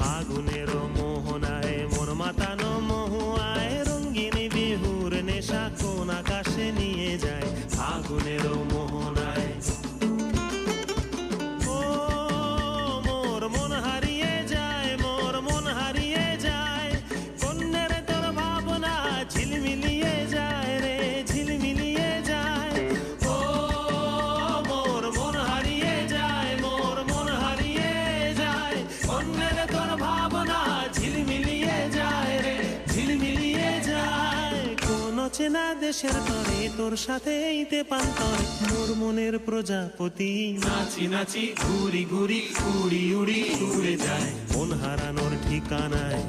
ফাগুনের মোহনায় মন মাতানো মহুয়ায় রঙিন বিহুর নেশা কোন আকাশে নিয়ে যায় ফাগুনের মোহনায়। ও মোর মন হারিয়ে যায়, মোর মন হারিয়ে যায়, কন্যের তোর ভাবনা ঝিলমিলিয়ে যায় রে ঝিলমিলিয়ে যায়। ও মোর মন হারিয়ে যায়, মোর মন হারিয়ে যায়, কন্যের তোর ভাবনা ঝিলমিলিয়ে যায় রে ঝিলমিলিয়ে যায়। কোন চেনা দেশের তরে তোর সাথে এইতে পান্তরে মোর মনের প্রজাপতি নাচি নাচি ঘুরি ঘুরি উড়ি উড়ি উড়ে যায় মন হারানোর ঠিকানায়।